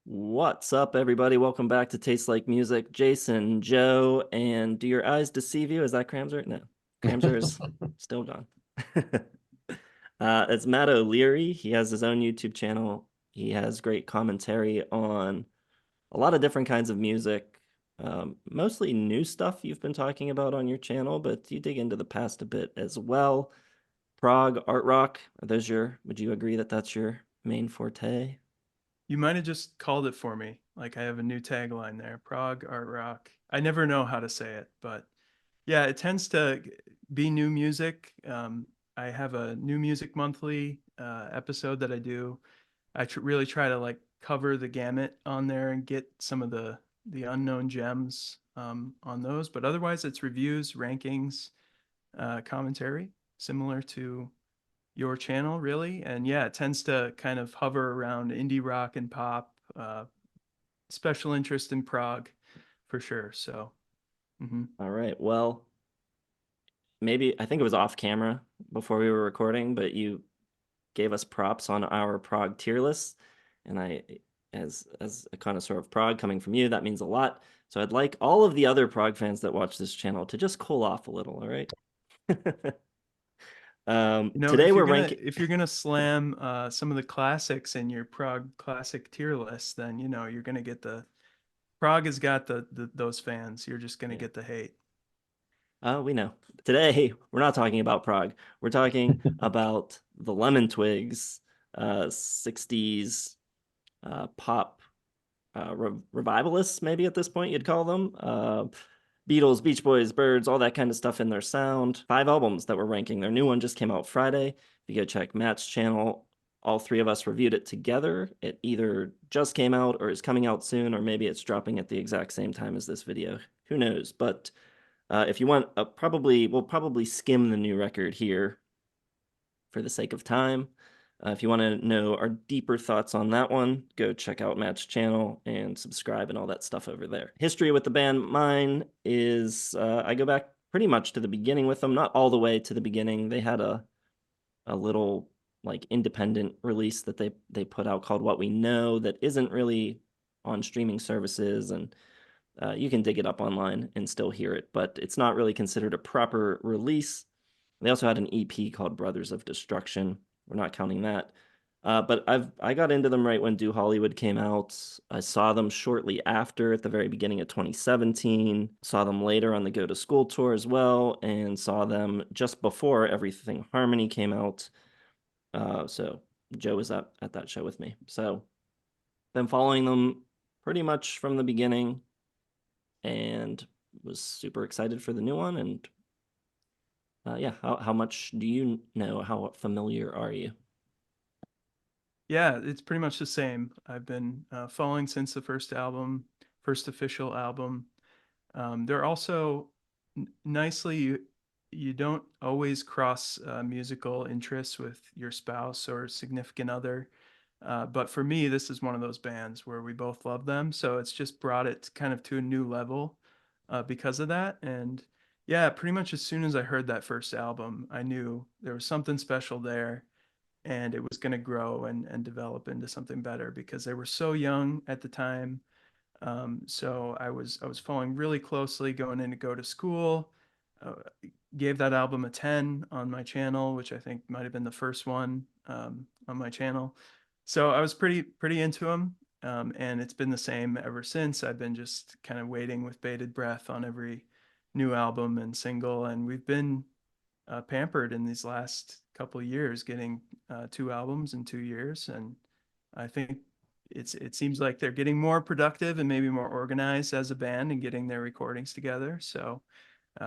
What's up, everybody? Welcome back to Taste Like Music. Jason, Joe, and do your eyes deceive you? Is that Cramser? No, Cramser is still gone. It's Matt O'Leary. He has his own YouTube channel. He has great commentary on a lot of different kinds of music, mostly new stuff you've been talking about on your channel, but you dig into the past a bit as well. Prog, art rock, would you agree that that's your main forte? You might have just called it for me. Like I have a new tagline there, Prague Art Rock. I never know how to say it, but yeah, it tends to be new music. I have a new music monthly episode that I do. Really try to like cover the gamut on there and get some of the unknown gems on those. But otherwise, it's reviews, rankings, commentary, similar to your channel, really. And yeah, it tends to kind of hover around indie rock and pop, special interest in Prague for sure. So, All right. Well, maybe I think it was off camera before we were recording, but you gave us props on our Prague tier list, and as a connoisseur of Prague coming from you, that means a lot. So I'd like all of the other Prague fans that watch this channel to just cool off a little, all right? Today we're ranking. if you're gonna slam some of the classics in your Prague classic tier list, then you're gonna get the Prague has got the those fans. You're just gonna Yeah. get the hate. We know. Today we're not talking about Prague. We're talking about the Lemon Twigs, 60s pop revivalists, maybe at this point you'd call them. Beatles, Beach Boys, Birds, all that kind of stuff in their sound. 5 albums that we're ranking. Their new one just came out Friday. If you go check Matt's channel, all three of us reviewed it together. It either just came out or is coming out soon, or maybe it's dropping at the exact same time as this video. Who knows? But if you want, we'll probably skim the new record here for the sake of time. If you want to know our deeper thoughts on that one, go check out Matt's channel and subscribe and all that stuff over there. History with the band, mine is I go back pretty much to the beginning with them, not all the way to the beginning. They had a little like independent release that they put out called What We Know that isn't really on streaming services, and you can dig it up online and still hear it, but it's not really considered a proper release. They also had an EP called Brothers of Destruction. We're not counting that. But I got into them right when Do Hollywood came out. I saw them shortly after at the very beginning of 2017. Saw them later on the Go to School tour as well, and saw them just before Everything Harmony came out. So Joe was at that show with me. So been following them pretty much from the beginning, and was super excited for the new one. And yeah, how much do you know? How familiar are you? Yeah, it's pretty much the same. I've been following since the first album, first official album. They're also nicely, you don't always cross musical interests with your spouse or significant other. But for me, this is one of those bands where we both love them. So it's just brought it kind of to a new level because of that. And yeah, pretty much as soon as I heard that first album, I knew there was something special there and it was going to grow and develop into something better because they were so young at the time. So I was following really closely going in to go to school. Uh, Gave that album a 10 on my channel, which I think might have been the first one on my channel. So I was pretty into them, and it's been the same ever since. I've been just kind of waiting with bated breath on every new album and single, and we've been pampered in these last couple of years, getting 2 albums in 2 years, and I think it seems like they're getting more productive and maybe more organized as a band and getting their recordings together. So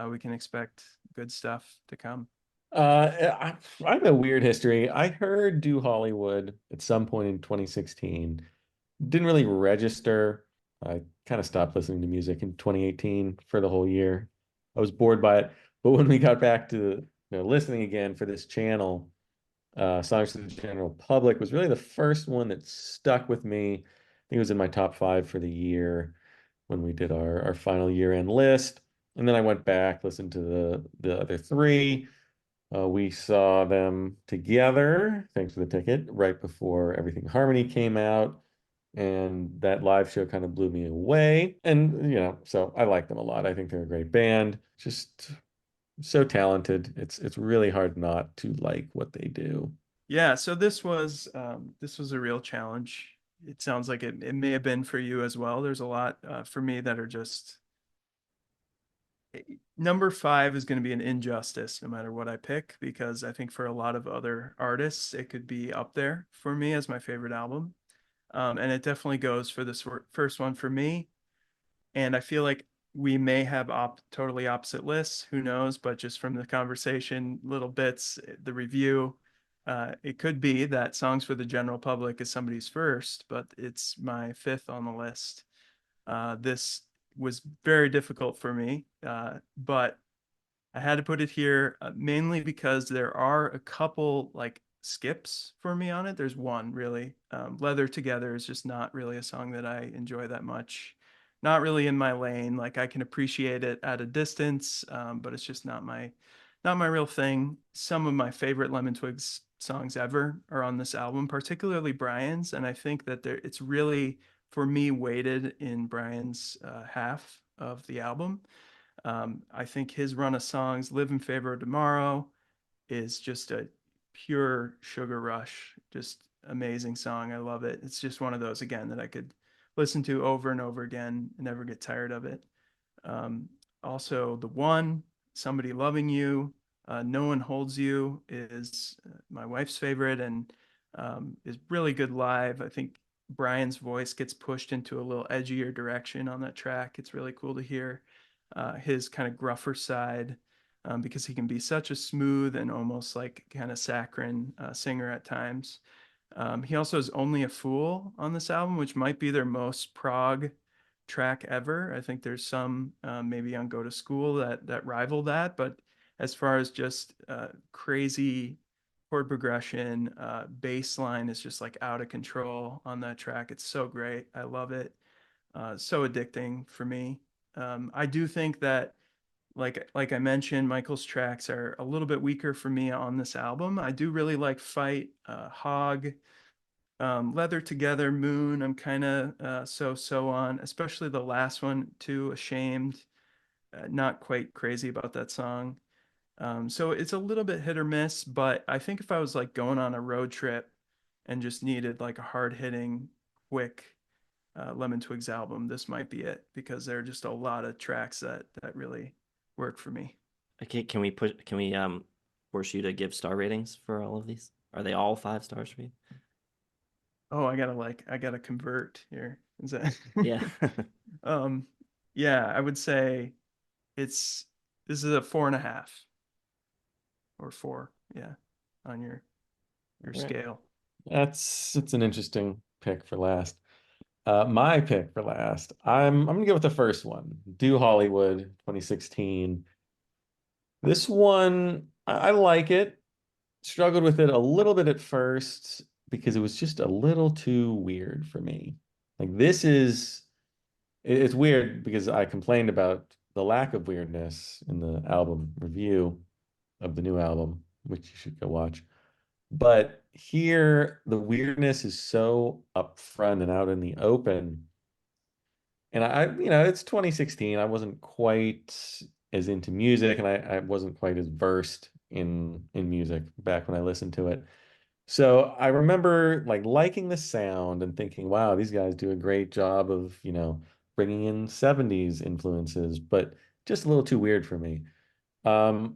we can expect good stuff to come. I have a weird history. I heard Do Hollywood at some point in 2016. Didn't really register. I kind of stopped listening to music in 2018 for the whole year. I was bored by it. But when we got back to listening again for this channel, Songs to the General Public was really the first one that stuck with me. I think it was in my top 5 for the year when we did our final year-end list. And then I went back, listened to the other 3. We saw them together, thanks for the ticket, right before Everything Harmony came out. and that live show kind of blew me away. And so I like them a lot. I think they're a great band. Just so talented. It's really hard not to like what they do. Yeah, so this was a real challenge. It sounds like it may have been for you as well. There's a lot for me that are just number five is going to be an injustice no matter what I pick, because I think for a lot of other artists it could be up there for me as my favorite album. And it definitely goes for this first one for me. And I feel like we may have totally opposite lists. Who knows? But just from the conversation, little bits, the review, it could be that Songs for the General Public is somebody's first, but it's my fifth on the list. This was very difficult for me, but I had to put it here mainly because there are a couple like skips for me on it. There's one really. Leather Together is just not really a song that I enjoy that much. Not really in my lane. Like I can appreciate it at a distance, but it's just not my real thing. Some of my favorite Lemon Twigs songs ever are on this album, particularly Brian's, and I think that it's really for me weighted in Brian's half of the album. I think his run of songs, Live in Favor of Tomorrow, is just a pure sugar rush. Just amazing song. I love it. It's just one of those, again, that I could listen to over and over again and never get tired of it. Um, Also, The One, Somebody Loving You, No One Holds You is my wife's favorite, and is really good live. I think Brian's voice gets pushed into a little edgier direction on that track. It's really cool to hear his kind of gruffer side, because he can be such a smooth and almost like kind of saccharine singer at times. He also has Only a Fool on this album, which might be their most prog track ever. I think there's some maybe on Go to School that rival that, but as far as just crazy chord progression, bass line is just like out of control on that track. It's so great. I love it. So addicting for me. I do think that like I mentioned, Michael's tracks are a little bit weaker for me on this album. I do really like Fight, Hog, Leather Together, Moon. I'm kind of so on, especially the last one too. Ashamed, not quite crazy about that song. So it's a little bit hit or miss, but I think if I was like going on a road trip and just needed like a hard hitting, quick Lemon Twigs album, this might be it, because there are just a lot of tracks that really work for me. Okay, can we force you to give star ratings for all of these? Are they all 5 stars for you? Oh, I gotta convert here. Is that Yeah. um yeah, I would say it's this is a 4.5 or 4, yeah, on your All right. scale. It's an interesting pick for last. My pick for last. I'm gonna go with the first one. Do Hollywood 2016. This one, I like it. Struggled with it a little bit at first because it was just a little too weird for me. Like it's weird because I complained about the lack of weirdness in the album review of the new album, which you should go watch. But here, the weirdness is so upfront and out in the open. And it's 2016. I wasn't quite as into music, and I wasn't quite as versed in music back when I listened to it. So I remember like liking the sound and thinking, wow, these guys do a great job of, bringing in 70s influences, but just a little too weird for me. Um,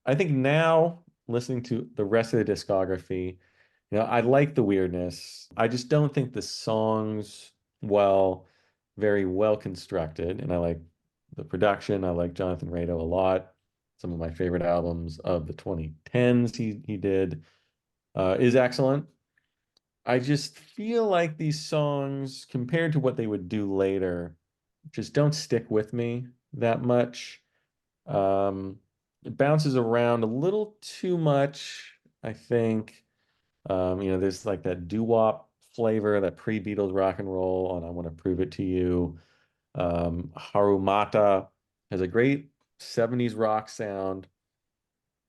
I think now listening to the rest of the discography, I like the weirdness. I just don't think the songs, well, very well constructed, and I like the production. I like Jonathan Rado a lot. Some of my favorite albums of the 2010s he did is excellent. I just feel like these songs, compared to what they would do later, just don't stick with me that much. Um, it bounces around a little too much, I think. There's like that doo-wop flavor, that pre-Beatles rock and roll on I Want to Prove It to You. Harumata has a great 70s rock sound.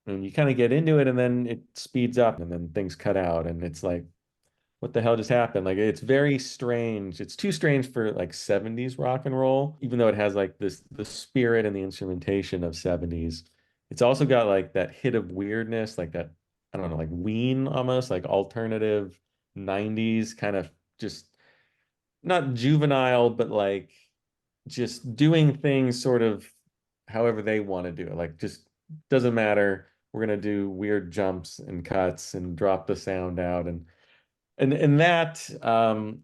And you kind of get into it and then it speeds up and then things cut out and it's like what the hell just happened? Like it's very strange. It's too strange for like 70s rock and roll, even though it has like this the spirit and the instrumentation of 70s. It's also got like that hit of weirdness, like that, I don't know, like Ween almost, like alternative 90s kind of just not juvenile, but like just doing things sort of however they want to do it. Like just doesn't matter. We're gonna do weird jumps and cuts and drop the sound out and that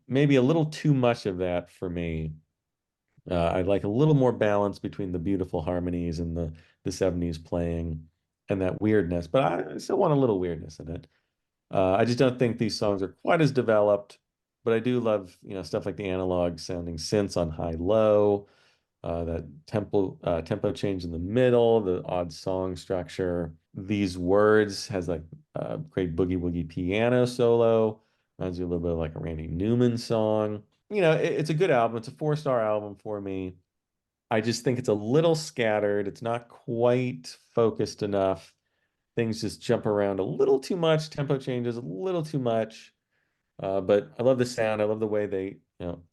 maybe a little too much of that for me. I like a little more balance between the beautiful harmonies and the 70s playing and that weirdness, but I still want a little weirdness in it. I just don't think these songs are quite as developed, but I do love, stuff like the analog sounding synths on high low, that tempo change in the middle, the odd song structure. These words has like a great boogie woogie piano solo. Reminds you a little bit of like a Randy Newman song. It's a good album. It's a 4-star album for me. I just think it's a little scattered. It's not quite focused enough. Things just jump around a little too much. Tempo changes a little too much. But I love the sound. I love the way they,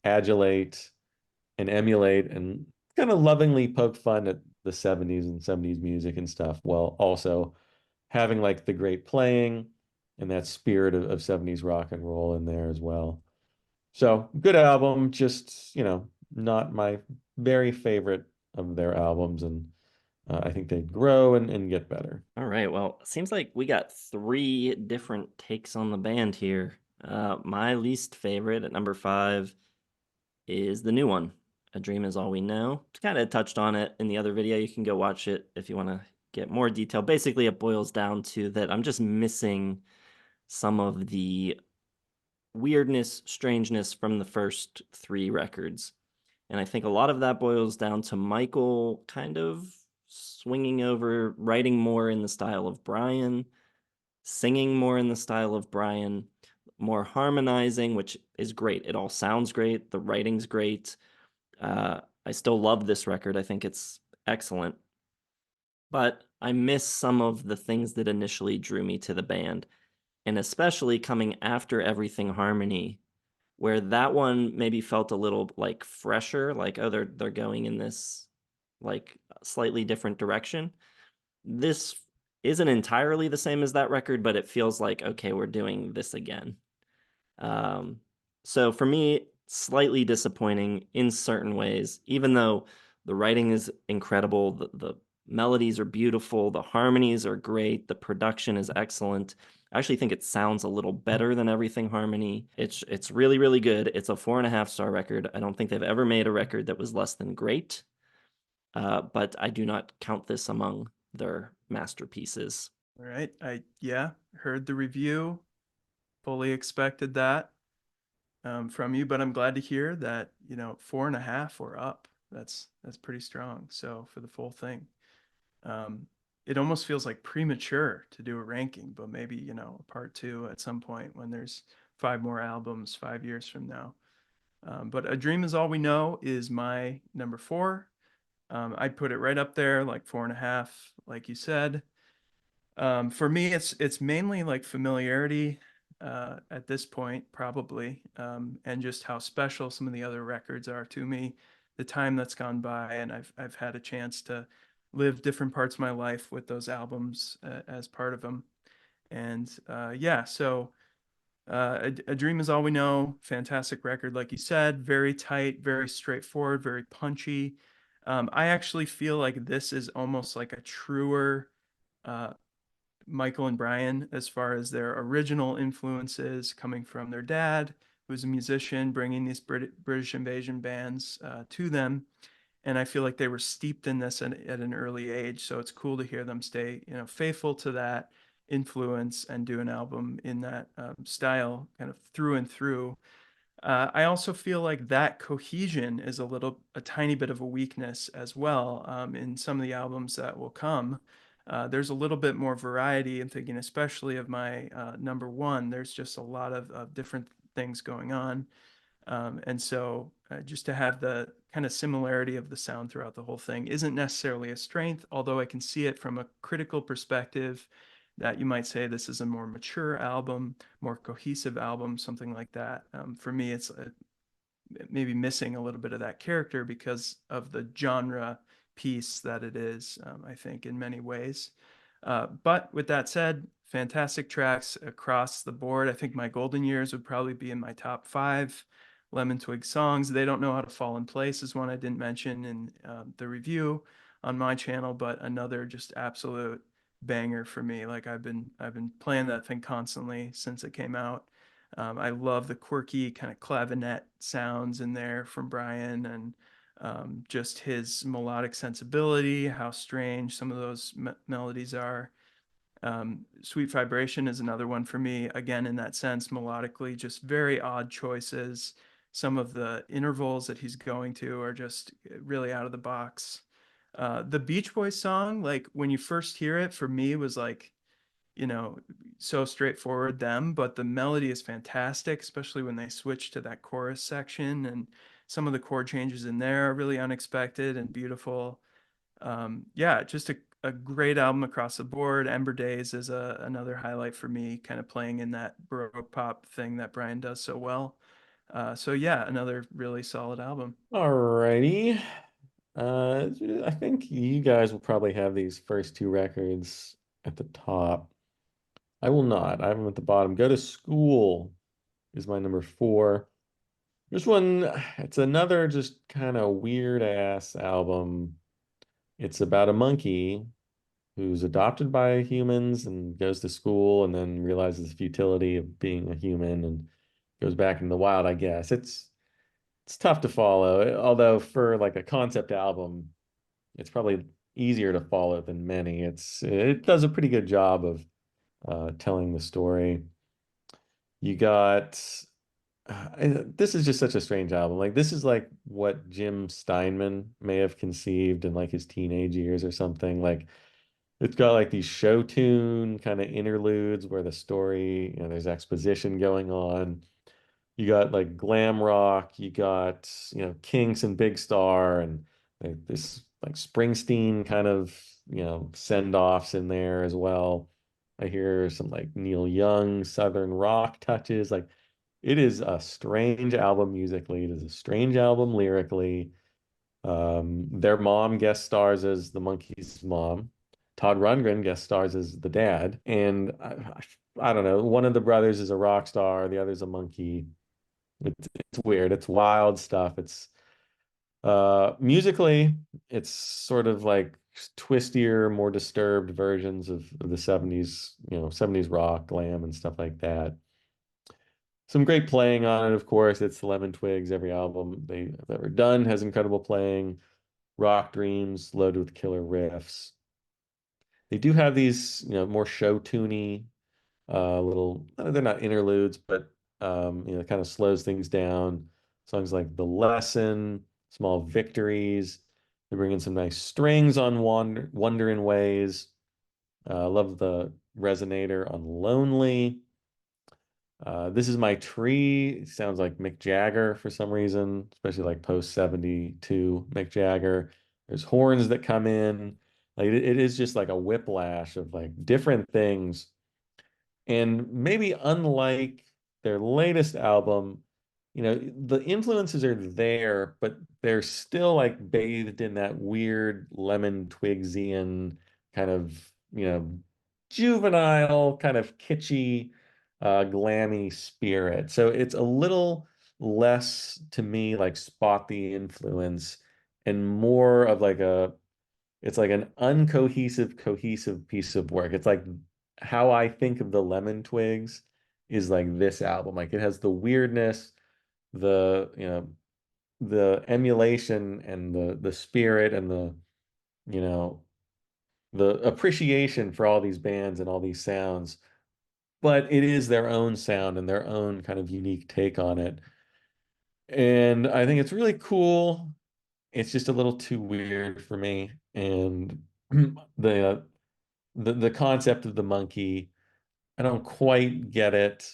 adulate and emulate and kind of lovingly poke fun at the 70s and 70s music and stuff, while also having like the great playing and that spirit of 70s rock and roll in there as well. So good album, just, not my very favorite of their albums. And I think they grow and get better. All right. Well, seems like we got three different takes on the band here. My least favorite at number 5 is the new one. A Dream Is All We Know. Kind of touched on it in the other video. You can go watch it if you want to get more detail. Basically, it boils down to that I'm just missing some of the weirdness, strangeness from the first 3 records. And I think a lot of that boils down to Michael kind of swinging over, writing more in the style of Brian, singing more in the style of Brian, more harmonizing, which is great. It all sounds great. The writing's great. I still love this record. I think it's excellent. But I miss some of the things that initially drew me to the band. And especially coming after Everything Harmony, where that one maybe felt a little like fresher, like, oh, they're going in this like slightly different direction. This isn't entirely the same as that record, but it feels like, okay, we're doing this again. Um, so for me, slightly disappointing in certain ways, even though the writing is incredible, the melodies are beautiful, the harmonies are great, the production is excellent. I actually think it sounds a little better than Everything Harmony. It's really, really good. It's a 4.5-star record. I don't think they've ever made a record that was less than great. But I do not count this among their masterpieces. All right. Yeah, heard the review, fully expected that from you, but I'm glad to hear that, 4.5 or up. That's pretty strong. So for the full thing, it almost feels like premature to do a ranking, but maybe, a part 2 at some point when there's 5 more albums 5 years from now. But A Dream Is All We Know is my number 4. I'd put it right up there, like 4.5, like you said. For me, it's mainly like familiarity at this point, probably, and just how special some of the other records are to me. The time that's gone by, and I've had a chance to live different parts of my life with those albums as part of them. And yeah, so a Dream Is All We Know, fantastic record, like you said, very tight, very straightforward, very punchy. I actually feel like this is almost like a truer Michael and Brian as far as their original influences coming from their dad, who's a musician, bringing these British invasion bands to them. And I feel like they were steeped in this at an early age. So it's cool to hear them stay, faithful to that influence and do an album in that style kind of through and through. I also feel like that cohesion is a tiny bit of a weakness as well in some of the albums that will come. There's a little bit more variety. I'm thinking especially of my number 1. There's just a lot of different things going on. And so just to have the kind of similarity of the sound throughout the whole thing isn't necessarily a strength, although I can see it from a critical perspective that you might say this is a more mature album, more cohesive album, something like that. For me, it's maybe missing a little bit of that character because of the genre piece that it is, I think, in many ways. But with that said, fantastic tracks across the board. I think My Golden Years would probably be in my top 5 Lemon Twig songs. They Don't Know How to Fall in Place is one I didn't mention in the review on my channel, but another just absolute banger for me. Like I've been playing that thing constantly since it came out. I love the quirky kind of clavinet sounds in there from Brian, and just his melodic sensibility, how strange some of those melodies are. Sweet Vibration is another one for me, again, in that sense, melodically, just very odd choices. Some of the intervals that he's going to are just really out of the box. The Beach Boys song, like when you first hear it, for me was like, so straightforward them, but the melody is fantastic, especially when they switch to that chorus section, and some of the chord changes in there are really unexpected and beautiful. Yeah, just a great album across the board. Ember Days is another highlight for me, kind of playing in that Baroque pop thing that Brian does so well. So yeah, another really solid album. Alrighty. I think you guys will probably have these first two records at the top. I will not. I have them at the bottom. Go to School is my number 4. This one, it's another just kind of weird ass album. It's about a monkey who's adopted by humans and goes to school and then realizes the futility of being a human and goes back in the wild, I guess. It's tough to follow, although for like a concept album, it's probably easier to follow than many. It does a pretty good job of telling the story. You got this is just such a strange album. Like this is like what Jim Steinman may have conceived in like his teenage years or something. Like it's got like these show tune kind of interludes where the story, there's exposition going on. You got like glam rock, you got, Kinks and Big Star and like this like Springsteen kind of, send-offs in there as well. I hear some like Neil Young Southern rock touches. Like it is a strange album musically. It is a strange album lyrically. Their mom guest stars as the monkey's mom. Todd Rundgren guest stars as the dad. And I don't know, one of the brothers is a rock star, the other's a monkey. It's weird. It's wild stuff. It's musically, it's sort of like twistier, more disturbed versions of the 70s, 70s rock, glam and stuff like that. Some great playing on it, of course. It's the Lemon Twigs. Every album they've ever done has incredible playing. Rock Dreams, loaded with killer riffs. They do have these, more show tuney little, they're not interludes, but kind of slows things down. Songs like The Lesson, Small Victories. They bring in some nice strings on Wonder in Ways. Love the resonator on Lonely. This Is My Tree. It sounds like Mick Jagger for some reason, especially like post 72 Mick Jagger. There's horns that come in. Like it is just like a whiplash of like different things. And maybe unlike their latest album, the influences are there, but they're still like bathed in that weird Lemon Twigsian kind of, juvenile, kind of kitschy, glammy spirit. So it's a little less to me like spot the influence and more of like it's like an uncohesive, cohesive piece of work. It's like how I think of the Lemon Twigs is like this album. Like it has the weirdness, the the emulation and the spirit and you know the appreciation for all these bands and all these sounds, but it is their own sound and their own kind of unique take on it. And I think it's really cool. It's just a little too weird for me. And the the concept of the monkey, I don't quite get it,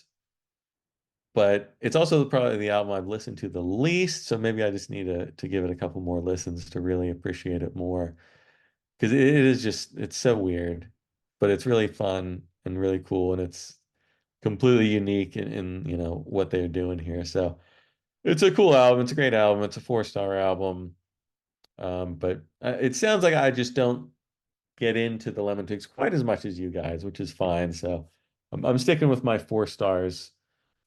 but it's also probably the album I've listened to the least. So maybe I just need to give it a couple more listens to really appreciate it more. Because it is just, it's so weird, but it's really fun. and really cool, and it's completely unique in what they're doing here. So it's a cool album. It's a great album. It's a 4-star album. But it sounds like I just don't get into the Lemon Twigs quite as much as you guys, which is fine. So I'm sticking with my 4 stars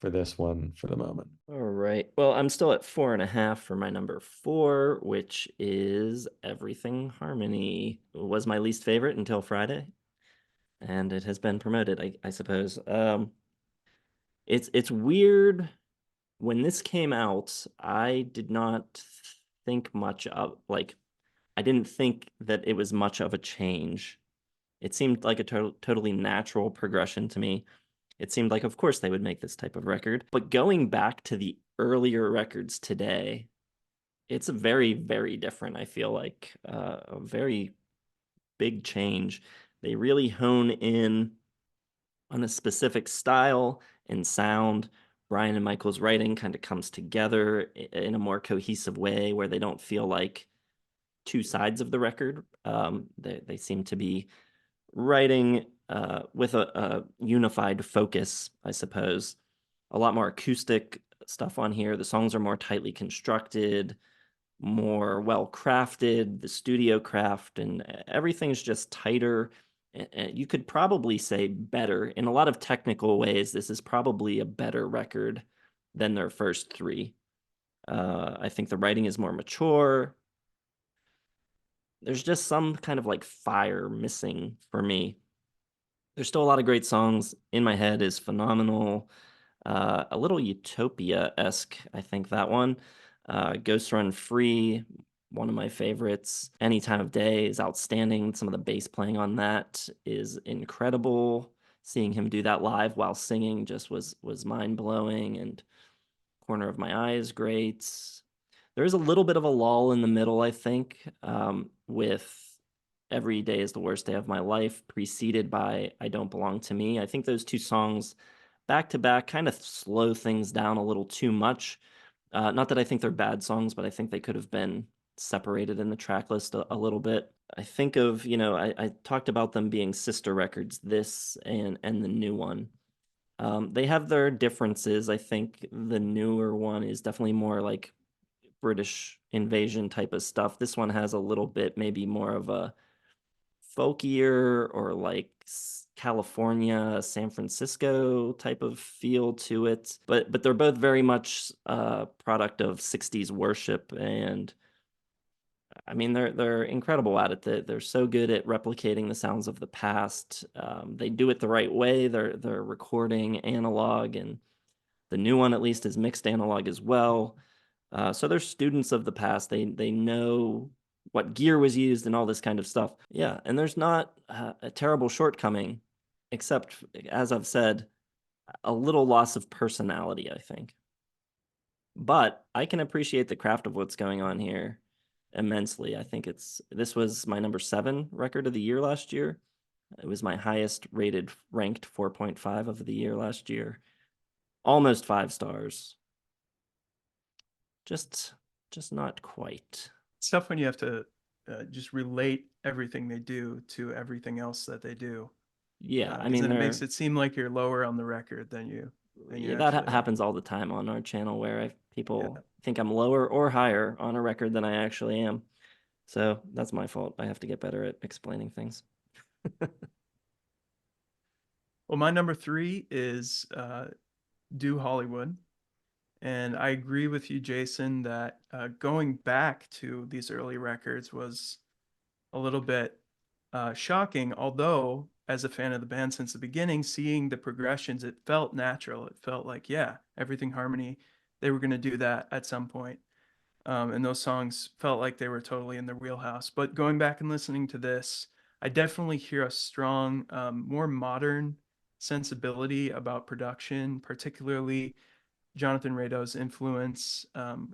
for this one for the moment. All right. Well, I'm still at 4.5 for my number 4, which is Everything Harmony. It was my least favorite until Friday, and it has been promoted, I suppose. It's weird. When this came out, I did not think much of like I didn't think that it was much of a change. It seemed like a totally natural progression to me. It seemed like, of course, they would make this type of record. But going back to the earlier records today, it's a very, very different, I feel like, a very big change. They really hone in on a specific style and sound. Brian and Michael's writing kind of comes together in a more cohesive way where they don't feel like two sides of the record. They seem to be writing with a unified focus, I suppose. A lot more acoustic stuff on here. The songs are more tightly constructed, more well crafted, the studio craft, and everything's just tighter. You could probably say better. In a lot of technical ways, this is probably a better record than their first three. I think the writing is more mature. There's just some kind of like fire missing for me. There's still a lot of great songs. In My Head is phenomenal. A little Utopia-esque, I think that one. Ghost Run Free, one of my favorites. Any Time of Day is outstanding. Some of the bass playing on that is incredible. Seeing him do that live while singing just was mind-blowing, and Corner of My Eye is great. There's a little bit of a lull in the middle, I think, with Every Day is the Worst Day of My Life, preceded by I Don't Belong to Me. I think those two songs back to back kind of slow things down a little too much. Not that I think they're bad songs, but I think they could have been separated in the track list a little bit. I think of, I talked about them being sister records, this and the new one. They have their differences. I think the newer one is definitely more like British invasion type of stuff. This one has a little bit maybe more of a folkier or like California, San Francisco type of feel to it. But they're both very much a product of 60s worship, and I mean they're incredible at it. They're so good at replicating the sounds of the past. They do it the right way. They're recording analog, and the new one at least is mixed analog as well. So they're students of the past. They know what gear was used and all this kind of stuff. Yeah, and there's not a terrible shortcoming, except, as I've said, a little loss of personality, I think. But I can appreciate the craft of what's going on here immensely. I think this was my number 7 record of the year last year. It was my highest rated ranked 4.5 of the year last year. Almost 5 stars. Just not quite. It's tough when you have to just relate everything they do to everything else that they do. Yeah, I 'Cause mean, then it makes it seem like you're lower on the record than you yeah, that actually are. happens all the time on our channel where Yeah. people think I'm lower or higher on a record than I actually am. So that's my fault. I have to get better at explaining things. Well, my number 3 is Do Hollywood. And I agree with you, Jason, that going back to these early records was a little bit shocking. Although, as a fan of the band since the beginning, seeing the progressions, it felt natural. It felt like, yeah, Everything Harmony, they were going to do that at some point. And those songs felt like they were totally in their wheelhouse. But going back and listening to this, I definitely hear a strong, more modern sensibility about production, particularly Jonathan Rado's influence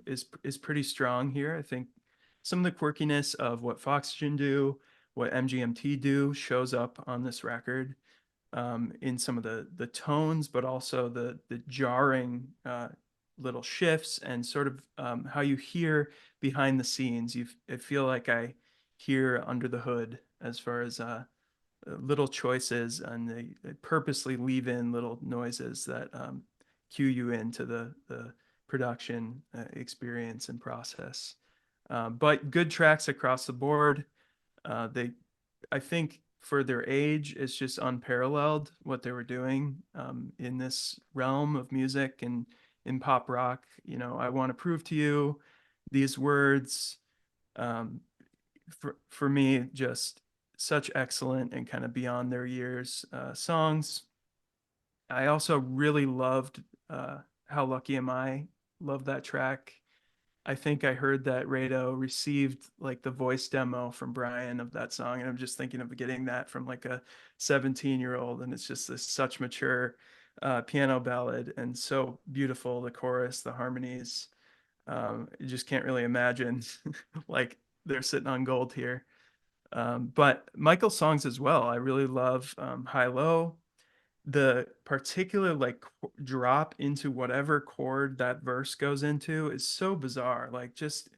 is pretty strong here. I think some of the quirkiness of what Foxygen do, what MGMT do, shows up on this record in some of the tones, but also the jarring little shifts and sort of how you hear behind the scenes. I feel like I hear under the hood as far as little choices, and they purposely leave in little noises that cue you into the production experience and process. But good tracks across the board. They, I think, for their age, it's just unparalleled what they were doing in this realm of music and in pop rock. You know, I want to prove to you these words. Um, for me, just such excellent and kind of beyond their years songs. I also really loved How Lucky Am I? Love that track. I think I heard that Rado received like the voice demo from Brian of that song, and I'm just thinking of getting that from like a 17-year-old, and it's just this such mature piano ballad and so beautiful. The chorus, the harmonies, you just can't really imagine like they're sitting on gold here. But Michael's songs as well, I really love High Low. The particular like drop into whatever chord that verse goes into is so bizarre. Like just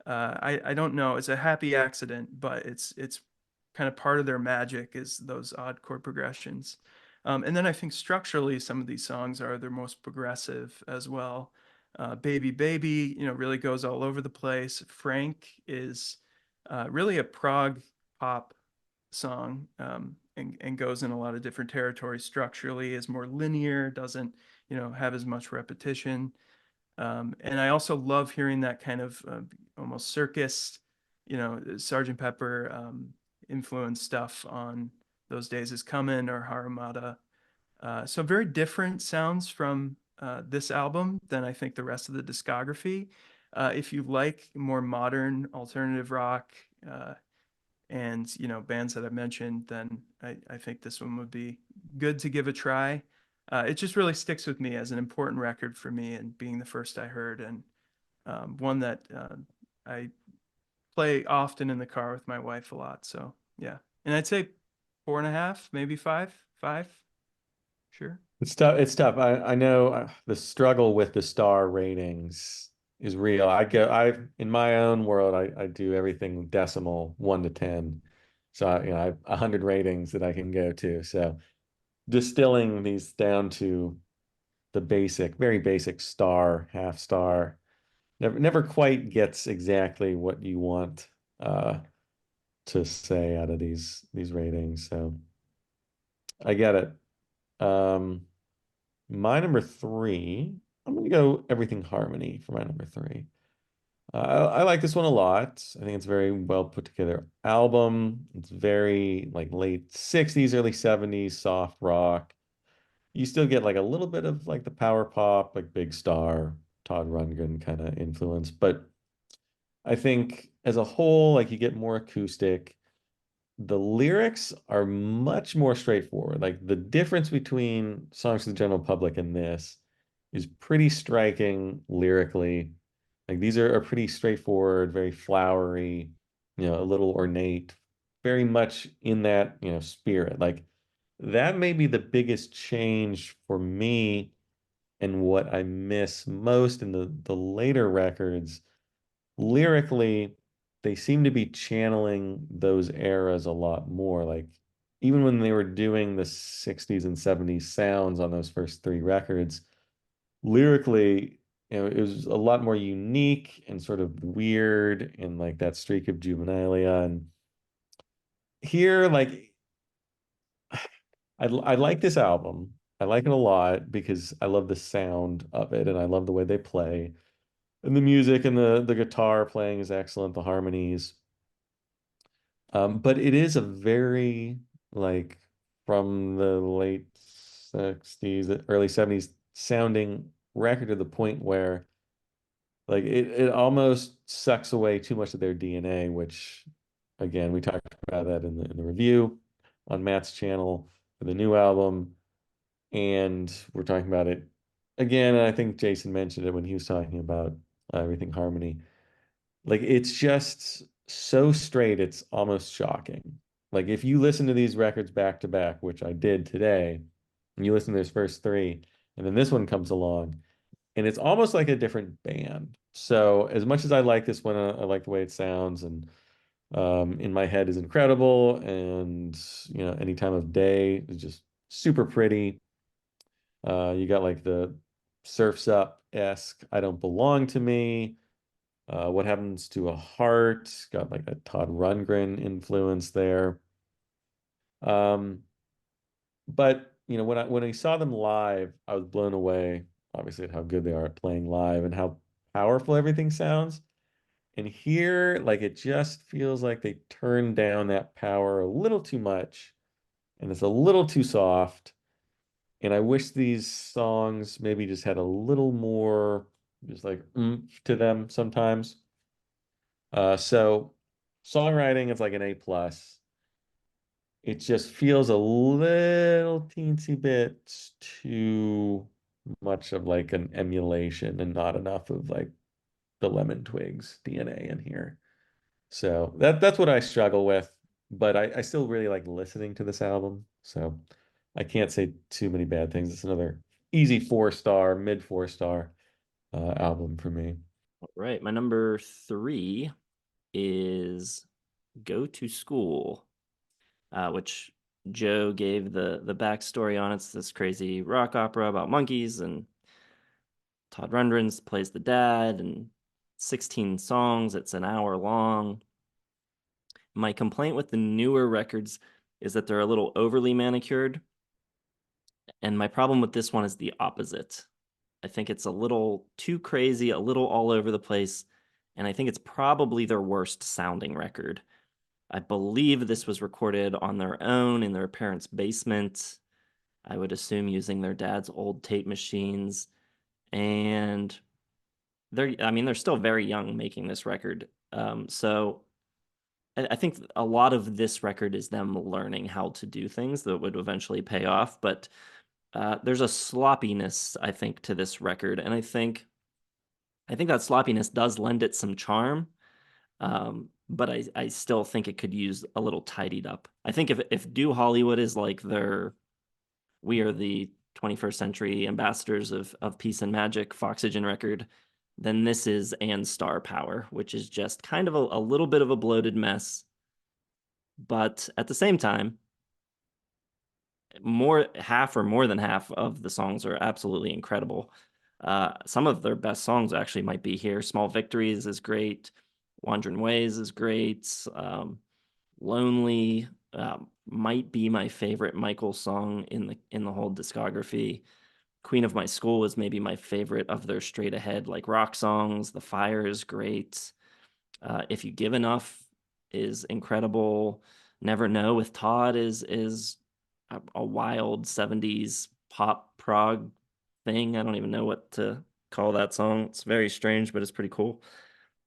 I don't know. It's a happy accident, but it's kind of part of their magic is those odd chord progressions. And then I think structurally some of these songs are their most progressive as well. Baby Baby, you know, really goes all over the place. Frank is really a prog pop song, and goes in a lot of different territories structurally, is more linear, doesn't, you know, have as much repetition. And I also love hearing that kind of almost circus, you know, Sergeant Pepper influence stuff on Those Days Is Coming or Haramada. So very different sounds from this album than I think the rest of the discography. If you like more modern alternative rock, and you know bands that I've mentioned, then I think this one would be good to give a try. It just really sticks with me as an important record for me, and being the first I heard, and one that I play often in the car with my wife a lot. So yeah, and I'd say 4.5, maybe five, five, sure. It's tough. It's tough. I know the struggle with the star ratings is real. I in my own world, I do everything decimal 1 to 10. So I have 100 ratings that I can go to. So distilling these down to the basic, very basic star, half star, never quite gets exactly what you want to say out of these ratings. So I get it. Um, My number three, I'm gonna go Everything Harmony for my number three. I like this one a lot. I think it's a very well put together album. It's very like late 60s, early 70s soft rock. You still get like a little bit of like the power pop, like Big Star, Todd Rundgren kind of influence. But I think as a whole, like you get more acoustic. The lyrics are much more straightforward. Like the difference between Songs to the General Public and this is pretty striking lyrically. Like these are pretty straightforward, very flowery, a little ornate, very much in that, spirit. Like that may be the biggest change for me and what I miss most in the later records lyrically, they seem to be channeling those eras a lot more. Like even when they were doing the 60s and 70s sounds on those first three records, lyrically, it was a lot more unique and sort of weird and like that streak of juvenilia. And here, like I like this album. I like it a lot because I love the sound of it and I love the way they play. And the music and the guitar playing is excellent, the harmonies. But it is a very like from the late 60s, early 70s sounding record to the point where like it almost sucks away too much of their DNA, which again, we talked about that in the review on Matt's channel for the new album. And we're talking about it again. And I think Jason mentioned it when he was talking about Everything Harmony. Like it's just so straight, it's almost shocking. Like if you listen to these records back to back, which I did today, and you listen to those first three, and then this one comes along, and it's almost like a different band. So as much as I like this one, I like the way it sounds, and in my head is incredible, and any time of day is just super pretty. You got like the Surf's Up-esque I Don't Belong to Me. What Happens to a Heart? Got like a Todd Rundgren influence there. Um, but when I saw them live, I was blown away, obviously, at how good they are at playing live and how powerful everything sounds. And here, like it just feels like they turned down that power a little too much, and it's a little too soft. And I wish these songs maybe just had a little more, just like oomph to them sometimes. So songwriting is like an A plus. It just feels a little teensy bit too much of like an emulation and not enough of like the Lemon Twigs DNA in here. So that's what I struggle with, but I still really like listening to this album. So I can't say too many bad things. It's another easy 4 star, mid 4 star album for me. All right, my number 3 is Go to School, which Joe gave the backstory on. It's this crazy rock opera about monkeys, and Todd Rundgren plays the dad, and 16 songs. It's an hour long. My complaint with the newer records is that they're a little overly manicured, and my problem with this one is the opposite. I think it's a little too crazy, a little all over the place, and I think it's probably their worst sounding record. I believe this was recorded on their own in their parents' basement. I would assume using their dad's old tape machines. And they're still very young making this record. So I think a lot of this record is them learning how to do things that would eventually pay off. But there's a sloppiness, I think, to this record. And I think that sloppiness does lend it some charm. But I still think it could use a little tidied up. I think if Do Hollywood is like we are the 21st century ambassadors of peace and magic Foxygen record, then this is And Star Power, which is just kind of a little bit of a bloated mess. But at the same time, more than half of the songs are absolutely incredible. Some of their best songs actually might be here. Small Victories is great. Wandering Ways is great. Lonely might be my favorite Michael song in the whole discography. Queen of My School is maybe my favorite of their straight ahead like rock songs. The Fire is great. If You Give Enough is incredible. Never Know with Todd is a wild 70s pop prog thing. I don't even know what to call that song. It's very strange, but it's pretty cool.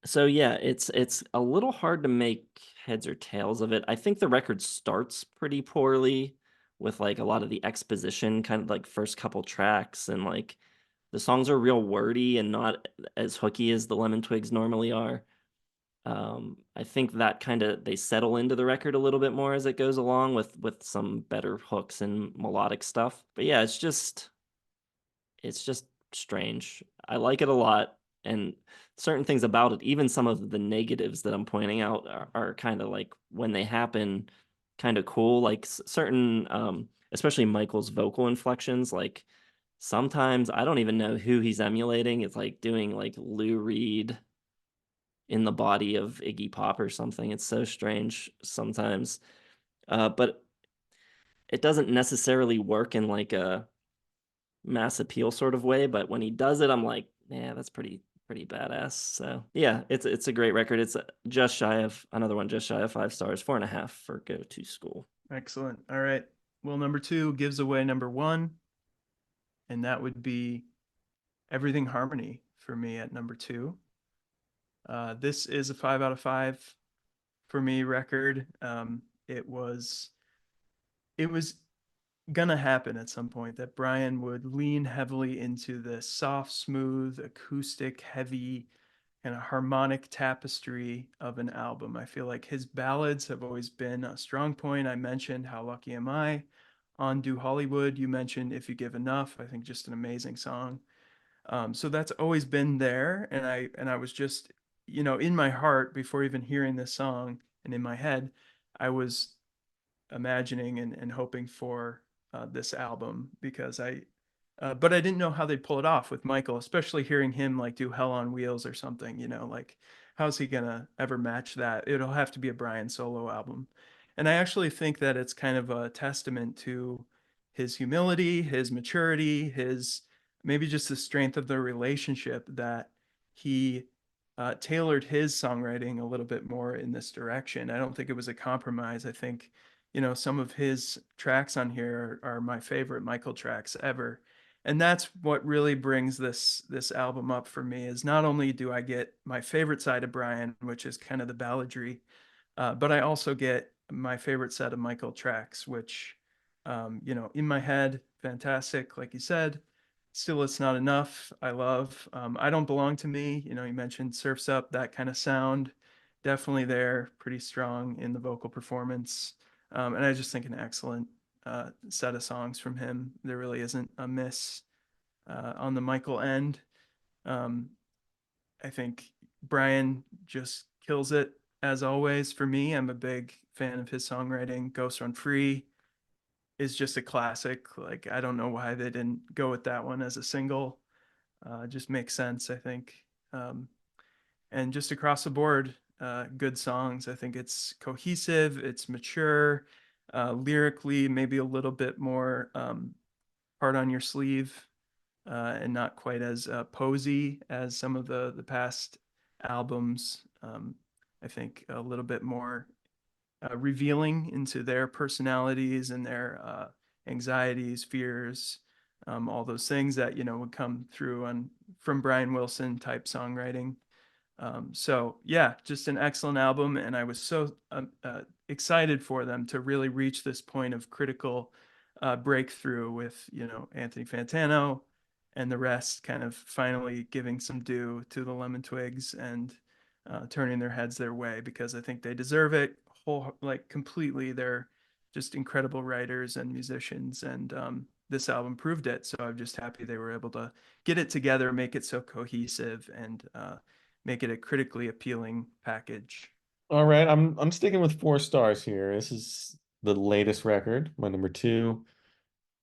So yeah, it's a little hard to make heads or tails of it. I think the record starts pretty poorly with like a lot of the exposition, kind of like first couple tracks, and like the songs are real wordy and not as hooky as the Lemon Twigs normally are. I think that kind of they settle into the record a little bit more as it goes along with some better hooks and melodic stuff. But yeah, it's just strange. I like it a lot, and certain things about it, even some of the negatives that I'm pointing out, are kind of like when they happen, kind of cool. Like certain, especially Michael's vocal inflections. Like sometimes I don't even know who he's emulating. It's like doing like Lou Reed in the body of Iggy Pop or something. It's so strange sometimes, but it doesn't necessarily work in like a mass appeal sort of way, but when he does it, I'm like, yeah, that's pretty badass. So yeah, it's a great record. It's just shy of another one, just shy of 5 stars, 4.5 for Go to School. Excellent. All right. Well, number 2 gives away number 1, and that would be Everything Harmony for me at number 2. This is a 5 out of 5 for me record. It was gonna happen at some point that Brian would lean heavily into the soft, smooth, acoustic, heavy, and a harmonic tapestry of an album. I feel like his ballads have always been a strong point. I mentioned How Lucky Am I on Do Hollywood. You mentioned If You Give Enough. I think just an amazing song. So that's always been there, and I was just in my heart before even hearing this song And in my head, I was imagining and hoping for this album because but I didn't know how they'd pull it off with Michael, especially hearing him like do Hell on Wheels or something, like how's he gonna ever match that? It'll have to be a Brian solo album. And I actually think that it's kind of a testament to his humility, his maturity, his maybe just the strength of the relationship that he tailored his songwriting a little bit more in this direction. I don't think it was a compromise. I think, some of his tracks on here are my favorite Michael tracks ever. And that's what really brings this album up for me is not only do I get my favorite side of Brian, which is kind of the balladry, but I also get my favorite set of Michael tracks, which, in my head, fantastic, like you said. Still, it's not enough. I love. I Don't Belong to Me. You mentioned Surfs Up, that kind of sound, definitely there, pretty strong in the vocal performance. And I just think an excellent set of songs from him. There really isn't a miss on the Michael end. Um, I think Brian just kills it as always. For me, I'm a big fan of his songwriting. Ghost Run Free is just a classic. Like, I don't know why they didn't go with that one as a single. Just makes sense, I think. And just across the board, good songs. I think it's cohesive, it's mature, lyrically, maybe a little bit more hard on your sleeve, and not quite as posy as some of the past albums. I think a little bit more revealing into their personalities and their anxieties, fears, all those things that would come through on from Brian Wilson type songwriting. So yeah, just an excellent album, and I was so excited for them to really reach this point of critical breakthrough with Anthony Fantano and the rest kind of finally giving some due to the Lemon Twigs and turning their heads their way, because I think they deserve it like completely. They're just incredible writers and musicians, and this album proved it. So I'm just happy they were able to get it together, make it so cohesive, and make it a critically appealing package. All right, I'm sticking with 4 stars here. This is the latest record, my number 2.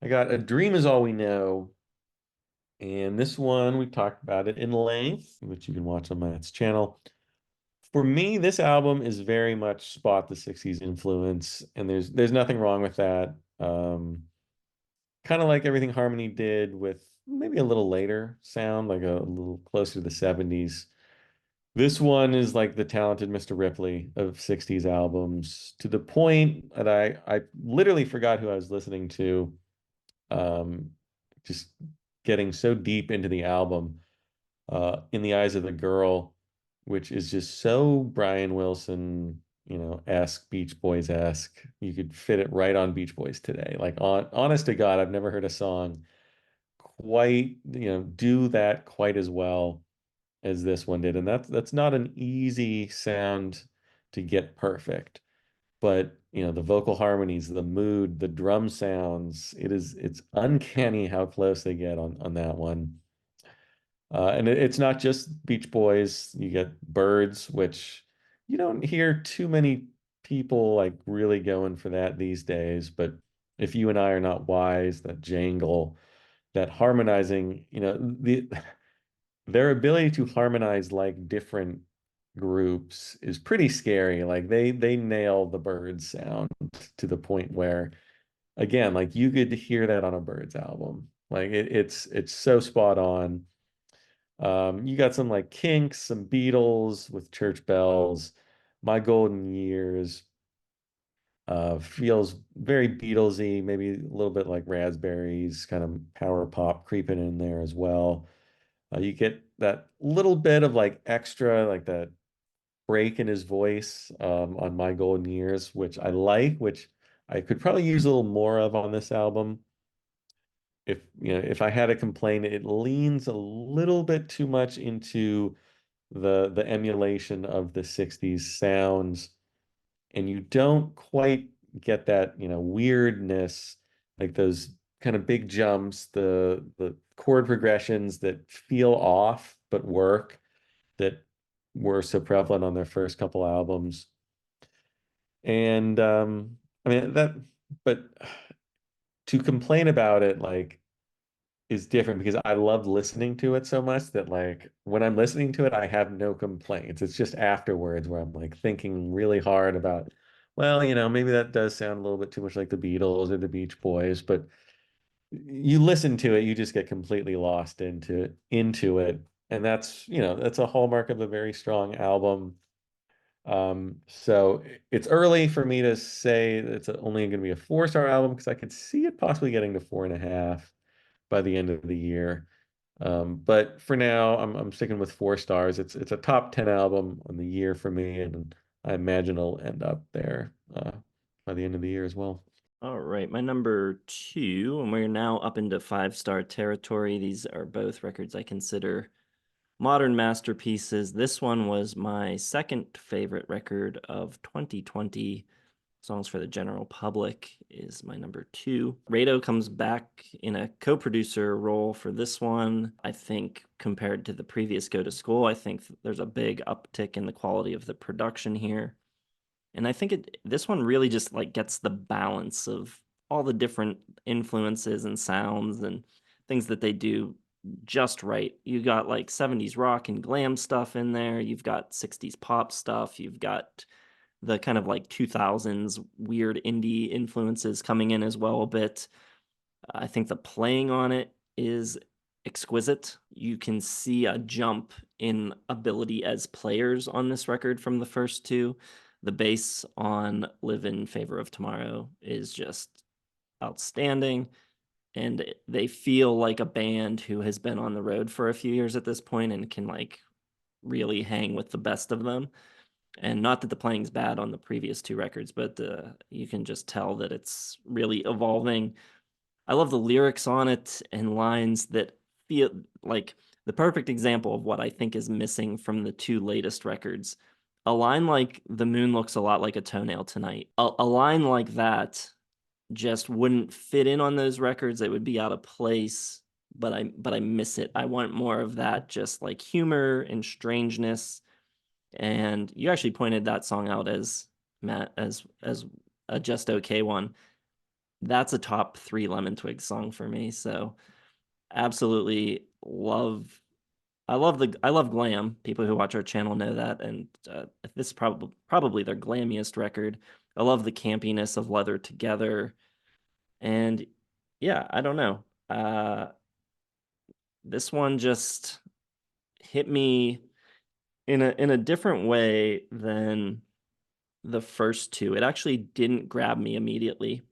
I got A Dream Is All We Know, and this one we talked about it in length, which you can watch on Matt's channel. For me, this album is very much spot the 60s influence, and there's nothing wrong with that. Kind of like everything Harmony did with maybe a little later sound, like a little closer to the 70s. This one is like the talented Mr. Ripley of 60s albums, to the point that I literally forgot who I was listening to. Um, just getting so deep into the album, In the Eyes of the Girl, which is just so Brian Wilson, esque, Beach Boys esque. You could fit it right on Beach Boys today. Like, honest to God, I've never heard a song quite, do that quite as well as this one did. And that's not an easy sound to get perfect. But, the vocal harmonies, the mood, the drum sounds, it's uncanny how close they get on that one. And it's not just Beach Boys. You get Birds, which you don't hear too many people like really going for that these days. But If You and I Are Not Wise, that jangle, that harmonizing, their ability to harmonize like different groups is pretty scary. Like they nail the Birds sound to the point where, again, like you could hear that on a Birds album. Like it's so spot on. You got some like Kinks, some Beatles with Church Bells, My Golden Years. Feels very Beatlesy, maybe a little bit like Raspberries, kind of power pop creeping in there as well. You get that little bit of like extra, like that break in his voice on My Golden Years, which I like, which I could probably use a little more of on this album. If I had a complaint, it leans a little bit too much into the emulation of the 60s sounds, and you don't quite get that, weirdness, like those kind of big jumps, the chord progressions that feel off but work, that were so prevalent on their first couple albums. And I mean that, but to complain about it like is different because I love listening to it so much that like when I'm listening to it, I have no complaints. It's just afterwards where I'm like thinking really hard about, well, maybe that does sound a little bit too much like the Beatles or the Beach Boys, but you listen to it, you just get completely lost into it. And that's a hallmark of a very strong album. So it's early for me to say that it's only going to be a 4-star album because I could see it possibly getting to 4.5 by the end of the year. But for now, I'm sticking with 4 stars. It's a top 10 album on the year for me, and I imagine it'll end up there by the end of the year as well. All right, my number two, and we're now up into 5-star territory. These are both records I consider modern masterpieces. This one was my second favorite record of 2020. Songs for the General Public is my number two. Rado comes back in a co-producer role for this one. I think compared to the previous Go to School, I think there's a big uptick in the quality of the production here. And I think this one really just like gets the balance of all the different influences and sounds and things that they do just right. You got like 70s rock and glam stuff in there. You've got 60s pop stuff. You've got the kind of like 2000s weird indie influences coming in as well a bit. I think the playing on it is exquisite. You can see a jump in ability as players on this record from the first two. The bass on Live in Favor of Tomorrow is just outstanding. And they feel like a band who has been on the road for a few years at this point and can like really hang with the best of them. And not that the playing's bad on the previous two records, but you can just tell that it's really evolving. I love the lyrics on it and lines that feel like the perfect example of what I think is missing from the two latest records. A line like "The moon looks a lot like a toenail tonight." A line like that just wouldn't fit in on those records. It would be out of place, but I miss it. I want more of that, just like humor and strangeness. And you actually pointed that song out as Matt as a just okay one. That's a top three Lemon Twigs song for me. So absolutely love. I love glam. People who watch our channel know that, and this is probably their glammiest record. I love the campiness of Leather Together, and yeah, I don't know. This one just hit me in a different way than the first two. It actually didn't grab me immediately.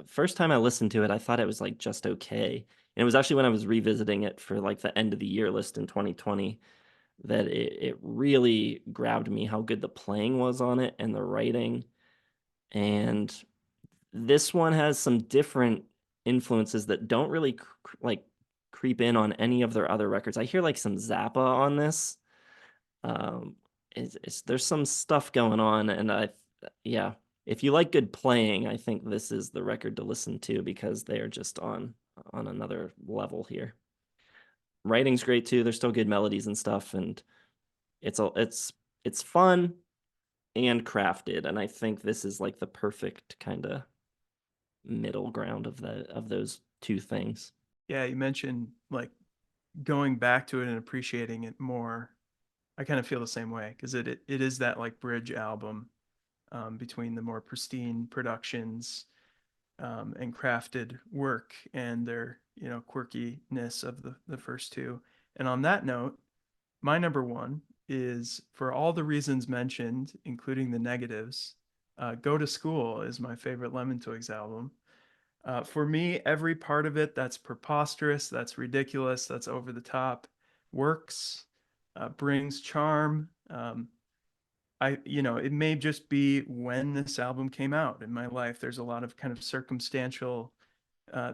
First time I listened to it, I thought it was like just okay. And it was actually when I was revisiting it for like the end of the year list in 2020 that it really grabbed me how good the playing was on it and the writing. And this one has some different influences that don't really like creep in on any of their other records. I hear like some Zappa on this. Um, there's some stuff going on, and yeah, if you like good playing, I think this is the record to listen to because they are just on another level here. Writing's great too. There's still good melodies and stuff, and it's fun and crafted, and I think this is like the perfect kind of middle ground of those two things. Yeah, you mentioned like going back to it and appreciating it more. I kind of feel the same way because it is that like bridge album between the more pristine productions and crafted work and their quirkiness of the first two. And on that note, my number one is for all the reasons mentioned, including the negatives. Go to School is my favorite Lemon Twigs album. For me, every part of it that's preposterous, that's ridiculous, that's over the top, works, brings charm. It may just be when this album came out in my life. There's a lot of kind of circumstantial uh,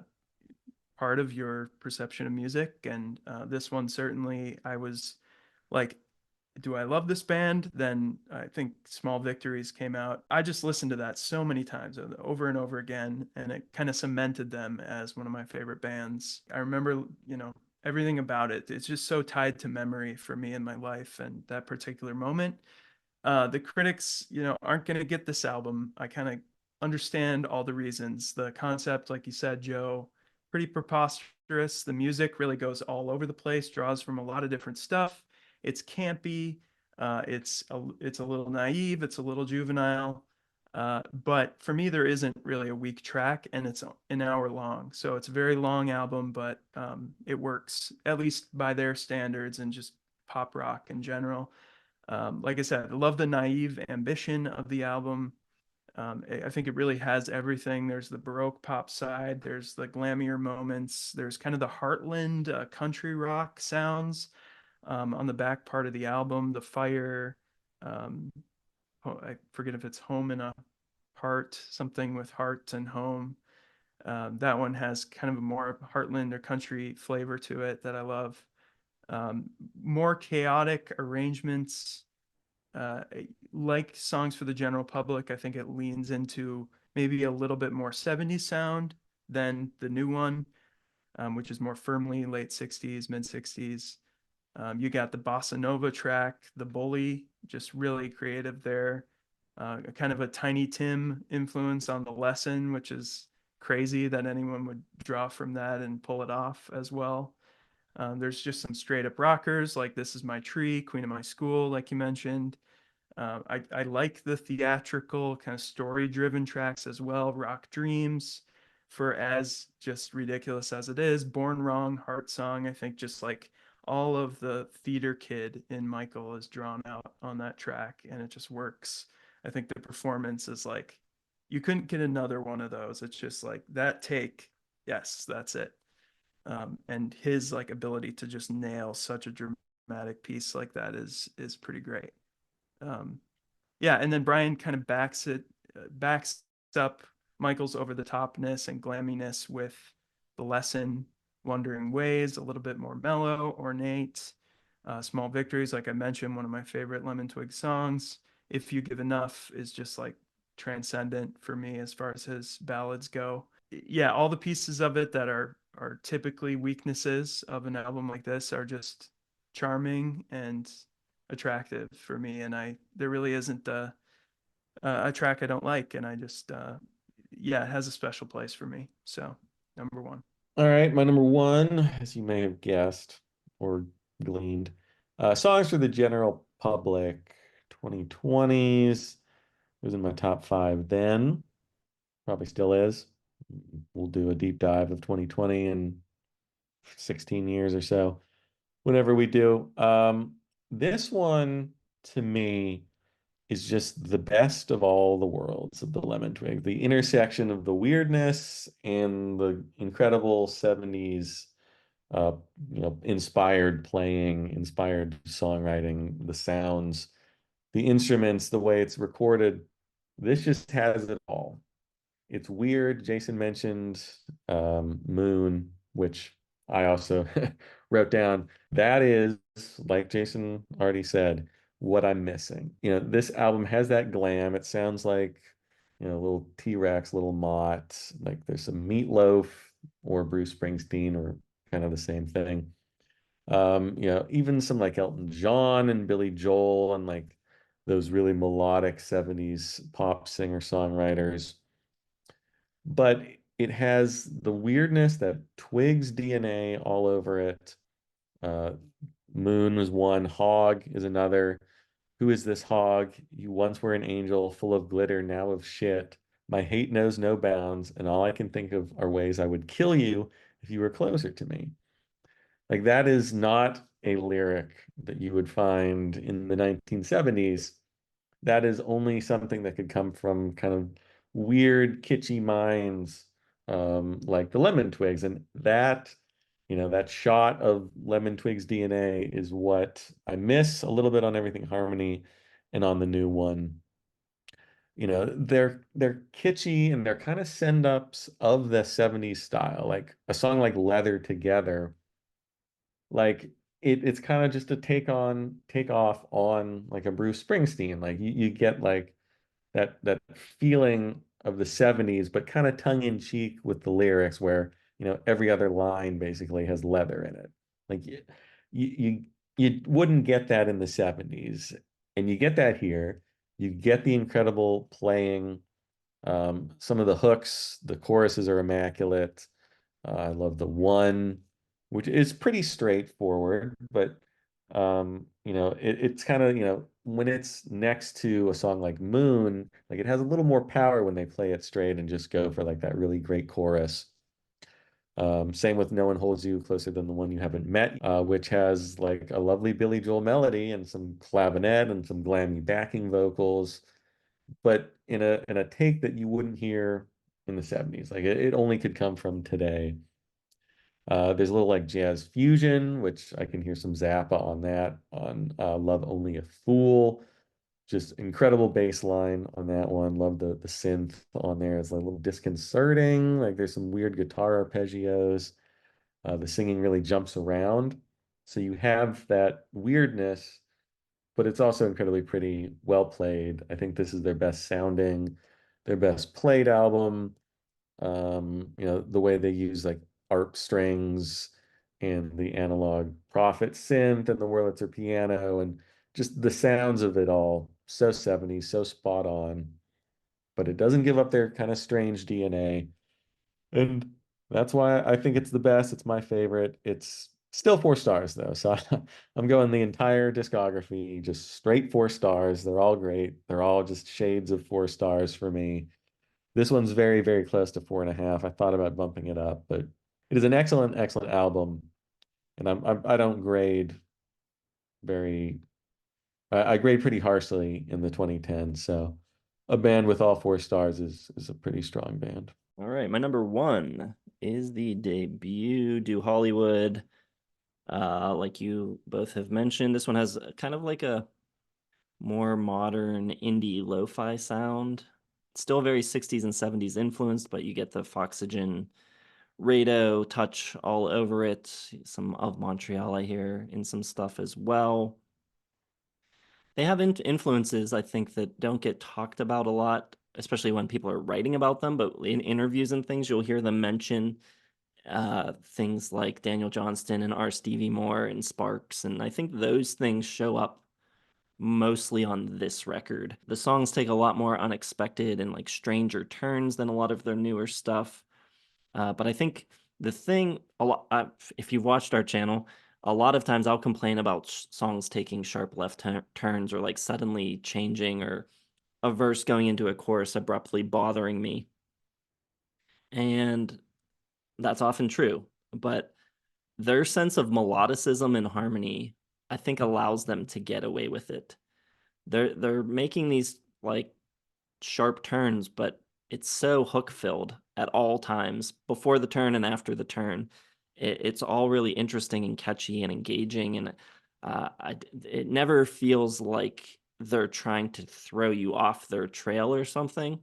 part of your perception of music, and this one certainly I was like, do I love this band? Then I think Small Victories came out. I just listened to that so many times over and over again, and it kind of cemented them as one of my favorite bands. I remember, everything about it. It's just so tied to memory for me in my life and that particular moment. The critics, aren't going to get this album. I kind of understand all the reasons. The concept, like you said, Joe, pretty preposterous. The music really goes all over the place, draws from a lot of different stuff. It's campy. It's a little naive. It's a little juvenile. But for me, there isn't really a weak track, and it's an hour long. So it's a very long album, but it works, at least by their standards and just pop rock in general. Like I said, I love the naive ambition of the album. I think it really has everything. There's the Baroque pop side, there's the glammier moments, there's kind of the heartland country rock sounds on the back part of the album. The Fire, um, I forget if it's Home in a Heart, something with heart and home. That one has kind of a more heartland or country flavor to it that I love. Um, More chaotic arrangements, uh, like Songs for the General Public. I think it leans into maybe a little bit more 70s sound than the new one, which is more firmly late 60s, mid 60s. You got the Bossa Nova track, The Bully, just really creative there. Kind of a Tiny Tim influence on The Lesson, which is crazy that anyone would draw from that and pull it off as well. There's just some straight up rockers like This Is My Tree, Queen of My School, like you mentioned. I like the theatrical kind of story driven tracks as well. Rock Dreams, for as just ridiculous as it is. Born Wrong, Heart Song. I think just like all of the theater kid in Michael is drawn out on that track, and it just works. I think the performance is like, you couldn't get another one of those. It's just like that take. Yes, that's it. And his like ability to just nail such a dramatic piece like that is pretty great. Um, yeah, and then Brian kind of backs up Michael's over the topness and glamminess with The Lesson, Wandering Ways, a little bit more mellow, ornate. Small Victories, like I mentioned, one of my favorite Lemon Twig songs. If You Give Enough is just like transcendent for me as far as his ballads go. Yeah, all the pieces of it that are typically weaknesses of an album like this are just charming and attractive for me, and I there really isn't a track I don't like, and I just yeah, it has a special place for me. So number one. All right, my number one, as you may have guessed or gleaned, songs for the general public, 2020s. It was in my top five then, probably still is. We'll do a deep dive of 2020 in 16 years or so, whenever we do. This one to me is just the best of all the worlds of the Lemon Twig, the intersection of the weirdness and the incredible 70s uh, inspired playing, inspired songwriting, the sounds, the instruments, the way it's recorded. This just has it all. It's weird. Jason mentioned Moon, which I also wrote down. That is, like Jason already said, what I'm missing. This album has that glam. It sounds like, little T-Rex, little Mott, like there's some Meatloaf or Bruce Springsteen or kind of the same thing. Even some like Elton John and Billy Joel and like those really melodic 70s pop singer-songwriters, but it has the weirdness that Twigs DNA all over it. Uh, Moon was one, Hog is another. Who is this hog? You once were an angel, full of glitter, now of shit. My hate knows no bounds, and all I can think of are ways I would kill you if you were closer to me. Like that is not a lyric that you would find in the 1970s. That is only something that could come from kind of weird, kitschy minds, like the Lemon Twigs. And that shot of Lemon Twigs DNA is what I miss a little bit on Everything Harmony and on the new one. They're kitschy and they're kind of send-ups of the 70s style, like a song like Leather Together. Like it's kind of just a take off on like a Bruce Springsteen. Like you get like that feeling of the 70s, but kind of tongue in cheek with the lyrics where, every other line basically has leather in it. Like you wouldn't get that in the 70s. And you get that here. You get the incredible playing. Some of the hooks, the choruses are immaculate. I love the one, which is pretty straightforward, but it's kind of, when it's next to a song like Moon, like it has a little more power when they play it straight and just go for like that really great chorus. Same with No One Holds You Closer Than the One You Haven't Met, which has like a lovely Billy Joel melody and some clavinet and some glammy backing vocals, but in a take that you wouldn't hear in the 70s. Like it only could come from today. There's a little like jazz fusion, which I can hear some Zappa on that, on Love Only a Fool. Just incredible bass line on that one. Love the synth on there. It's like a little disconcerting. Like there's some weird guitar arpeggios. The singing really jumps around. So you have that weirdness, but it's also incredibly pretty, well played. I think this is their best sounding, their best played album. The way they use like ARP strings and the analog Prophet synth and the Wurlitzer piano and just the sounds of it all so 70s, so spot on. But it doesn't give up their kind of strange DNA. And that's why I think it's the best. It's my favorite. It's still 4 stars though. So I'm going the entire discography, just straight 4 stars. They're all great. They're all just shades of 4 stars for me. This one's very, very close to 4.5. I thought about bumping it up, but it is an excellent, excellent album. And I don't grade very, I grade pretty harshly in the 2010s. So a band with all 4 stars is a pretty strong band. All right, my number one is the debut Do Hollywood. Like you both have mentioned, this one has kind of like a more modern indie lo-fi sound. Still very 60s and 70s influenced, but you get the Foxygen Rado touch all over it. Some of Montreal I hear in some stuff as well. They have influences, I think, that don't get talked about a lot, especially when people are writing about them. But in interviews and things, you'll hear them mention things like Daniel Johnston and R. Stevie Moore and Sparks. And I think those things show up mostly on this record. The songs take a lot more unexpected and like stranger turns than a lot of their newer stuff. But I think the thing, a lot, if you've watched our channel, a lot of times I'll complain about songs taking sharp left turns or like suddenly changing or a verse going into a chorus abruptly bothering me. And that's often true. But their sense of melodicism and harmony, I think, allows them to get away with it. They're making these like sharp turns, but it's so hook filled at all times, before the turn and after the turn. It's all really interesting and catchy and engaging, and it never feels like they're trying to throw you off their trail or something.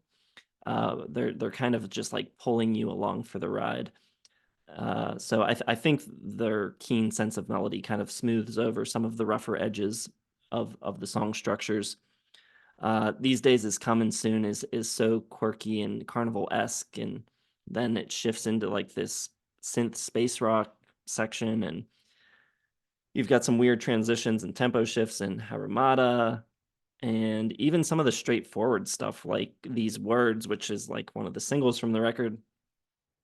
They're kind of just like pulling you along for the ride. So I think their keen sense of melody kind of smooths over some of the rougher edges of the song structures. These Days Is Coming Soon is so quirky and carnival-esque, and then it shifts into like this synth space rock section, and you've got some weird transitions and tempo shifts in Harumata, and even some of the straightforward stuff like These Words, which is like one of the singles from the record,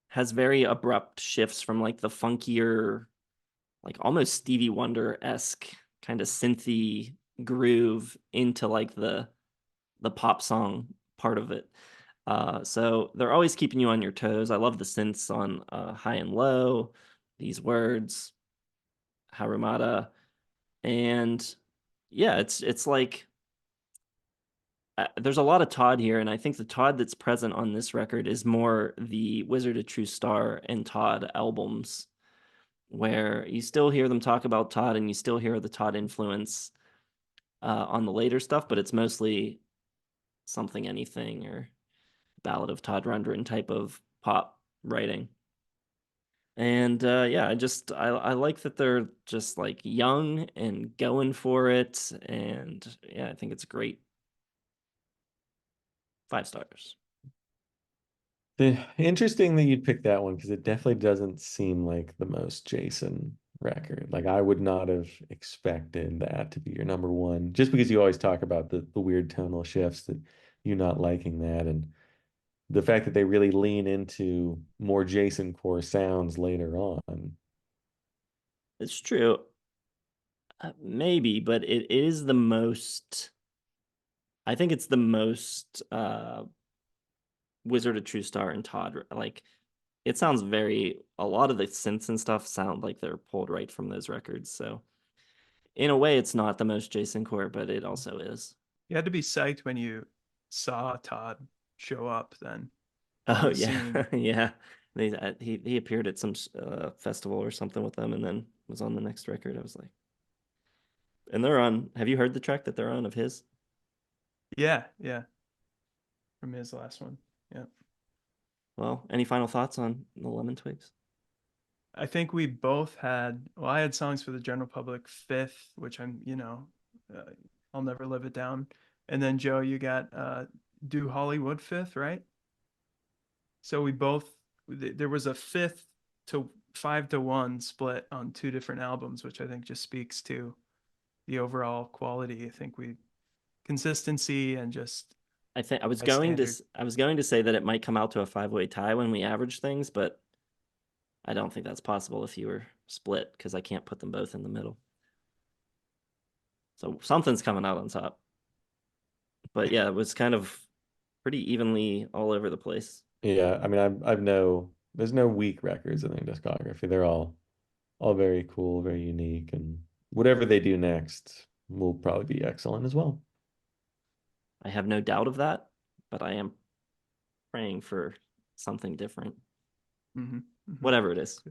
has very abrupt shifts from like the funkier, like almost Stevie Wonder-esque kind of synthy groove into like the pop song part of it. So they're always keeping you on your toes. I love the synths on High and Low, These Words, Harumata, and yeah, it's like there's a lot of Todd here, and I think the Todd that's present on this record is more the Wizard of True Star and Todd albums, where you still hear them talk about Todd and you still hear the Todd influence on the later stuff, but it's mostly Something Anything or Ballad of Todd Rundgren type of pop writing. And yeah, I like that they're just like young and going for it. And yeah, I think it's great. 5 stars. Interesting that you'd pick that one because it definitely doesn't seem like the most Jason record. Like I would not have expected that to be your number one, just because you always talk about the weird tonal shifts that you not liking that, and the fact that they really lean into more Jason core sounds later on. It's true. Maybe, but it is the most. I think it's the most Wizard of True Star and Todd. Like, it sounds very. A lot of the synths and stuff sound like they're pulled right from those records. So, in a way, it's not the most Jason core, but it also is. You had to be psyched when you saw Todd show up then on Oh the yeah, scene. yeah. He appeared at some festival or something with them, and then was on the next record. I was like, and they're on. Have you heard the track that they're on of his? Yeah, yeah, from his last one. Yeah. Well, any final thoughts on the Lemon Twigs? I think we both had, well, I had songs for the general public fifth, which uh, I'll never live it down. And then Joe, you got Do Hollywood fifth, right? So we both, there was a fifth to 5-1 split on two different albums, which I think just speaks to the overall quality. I think consistency and just I think high standard. I was going to say that it might come out to a five-way tie when we average things, but I don't think that's possible if you were split because I can't put them both in the middle. So something's coming out on top. But yeah, it was kind of pretty evenly all over the place. Yeah, I mean, I've no, there's no weak records in their discography. They're all very cool, very unique, and whatever they do next will probably be excellent as well. I have no doubt of that, but I am praying for something different, Mm-hmm, mm-hmm. whatever it is.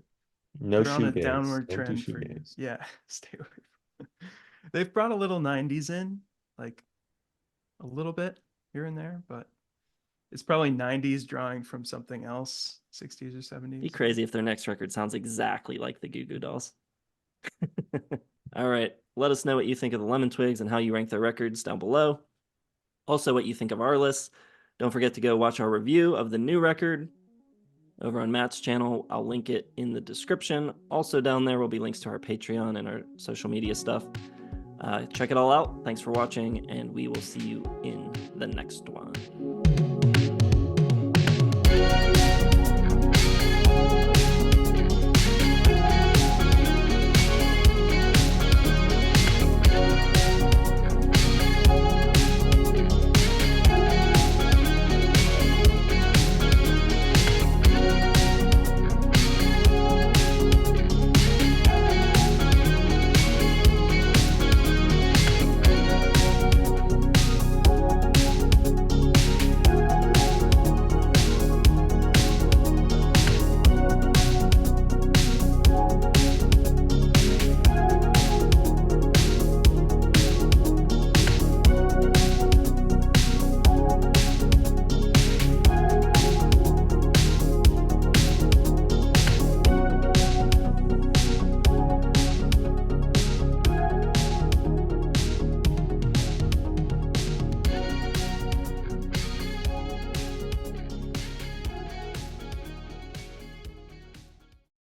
No They're on a shoegaze. downward Don't do trend for you. shoegaze. Yeah, stay away from it. They've brought a little 90s in, like a little bit here and there, but it's probably 90s drawing from something else, 60s or Be 70s. crazy if their next record sounds exactly like the Goo Goo Dolls. All right. Let us know what you think of the Lemon Twigs and how you rank their records down below. Also, what you think of our list. Don't forget to go watch our review of the new record over on Matt's channel. I'll link it in the description. Also, down there will be links to our Patreon and our social media stuff. Check it all out. Thanks for watching, and we will see you in the next one.